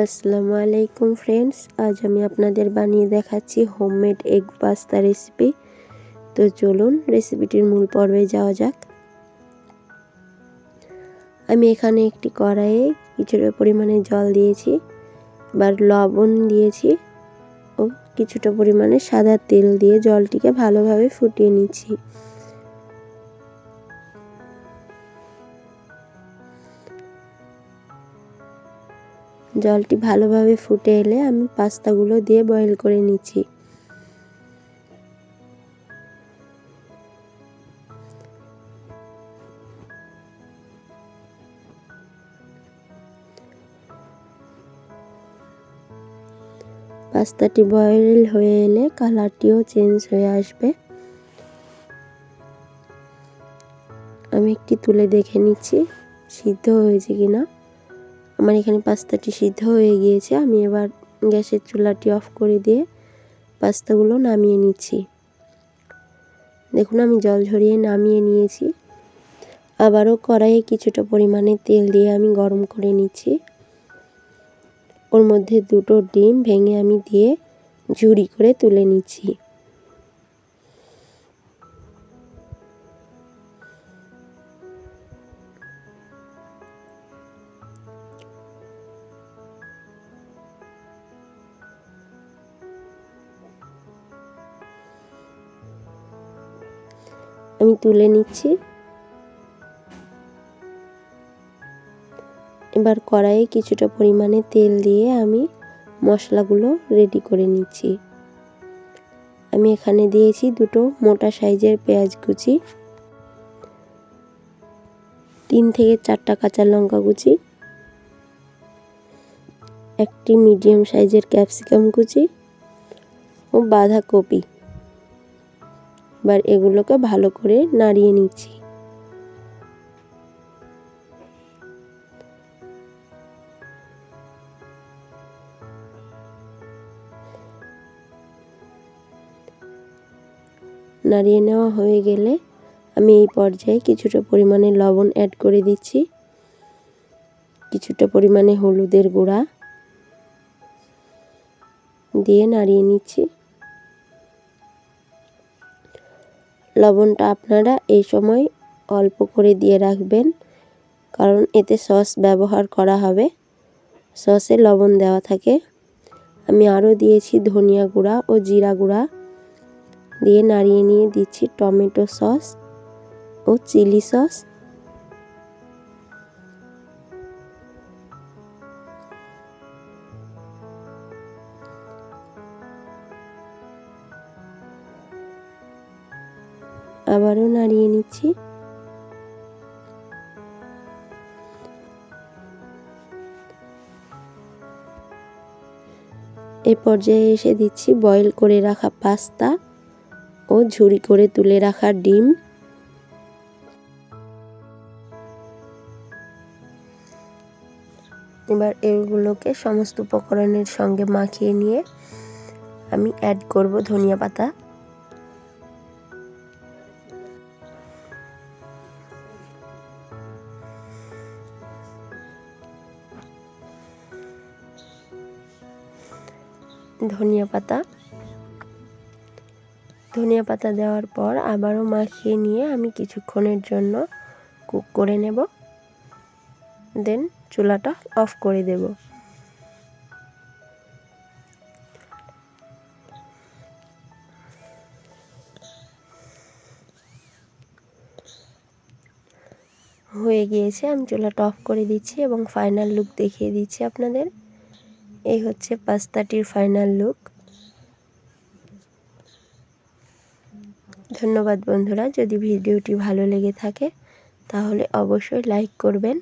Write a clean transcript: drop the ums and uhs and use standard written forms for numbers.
আসসালামু আলাইকুম ফ্রেন্ডস, আজ আমি আপনাদের বানিয়ে দেখাচ্ছি হোমমেড এগ পাস্তা রেসিপি। তো চলুন রেসিপিটির মূল পর্বে যাওয়া যাক। আমি এখানে একটি কড়াইয়ে কিছুটা পরিমাণে জল দিয়েছি, এবার লবণ দিয়েছি ও কিছুটা পরিমাণে সাদা তেল দিয়ে জলটিকে ভালোভাবে ফুটিয়ে নিচ্ছি। জলটি ভালোভাবে ফুটে এলে আমি পাস্তাগুলো দিয়ে বয়েল করে নিচ্ছি। পাস্তাটি বয়েল হয়ে এলে কালারটিও চেঞ্জ হয়ে আসবে। আমি একটি তুলে দেখে নিচ্ছি সিদ্ধ হয়েছে কিনা। আমার এখানে পাস্তাটি সিদ্ধ হয়ে গিয়েছে। আমি এবার গ্যাসের চুলাটি অফ করে দিয়ে পাস্তাগুলো নামিয়ে নিচ্ছি। দেখুন আমি জল ঝরিয়ে নামিয়ে নিয়েছি। আবারও কড়াইয়ে কিছুটা পরিমাণে তেল দিয়ে আমি গরম করে নিচ্ছি। ওর মধ্যে দুটো ডিম ভেঙে আমি দিয়ে ঝুরি করে তুলে নিচ্ছি। আমি তুলে নিচ্ছি। এবার কড়াইয়ে কিছুটা পরিমাণে তেল দিয়ে আমি মশলাগুলো রেডি করে নিচ্ছি। আমি এখানে দিয়েছি দুটো মোটা সাইজের পেঁয়াজ কুচি, 3 থেকে 4টা কাঁচা লঙ্কা কুচি, একটি মিডিয়াম সাইজের ক্যাপসিকাম কুচি ও বাঁধাকপি। এবার এগুলোকে ভালো করে নাড়িয়ে নিচ্ছি। নাড়িয়ে নেওয়া হয়ে গেলে আমি এই পর্যায়ে কিছুটা পরিমাণে লবণ অ্যাড করে দিচ্ছি, কিছুটা পরিমাণে হলুদের গুঁড়া দিয়ে নাড়িয়ে নিচ্ছি। লবণটা আপনারা এই সময় অল্প করে দিয়ে রাখবেন, কারণ এতে সস ব্যবহার করা হবে, সসে লবণ দেওয়া থাকে। আমি আরও দিয়েছি ধনিয়া গুঁড়া ও জিরা গুঁড়া দিয়ে নাড়িয়ে নিয়ে দিচ্ছি টমেটো সস ও চিলি সস। আবারও নাড়িয়ে নিচ্ছি। এই পর্যায়ে এসে দিচ্ছি বয়েল করে রাখা পাস্তা ও ঝুরি করে তুলে রাখা ডিম। এবার এগুলোকে সমস্ত উপকরণের সঙ্গে মাখিয়ে নিয়ে আমি অ্যাড করব ধনিয়া পাতা। ধনিয়া পাতা দেওয়ার পর আবারও মাখিয়ে নিয়ে আমি কিছুক্ষণের জন্য কুক করে নেব, দেন চুলাটা অফ করে দেব। হয়ে গিয়েছে, আমি চুলাটা অফ করে দিচ্ছি এবং ফাইনাল লুক দেখিয়ে দিচ্ছি আপনাদের। এই হচ্ছে পাস্তাটির ফাইনাল লুক। ধন্যবাদ বন্ধুরা, যদি ভিডিওটি ভালো লেগে থাকে তাহলে অবশ্যই লাইক করবেন।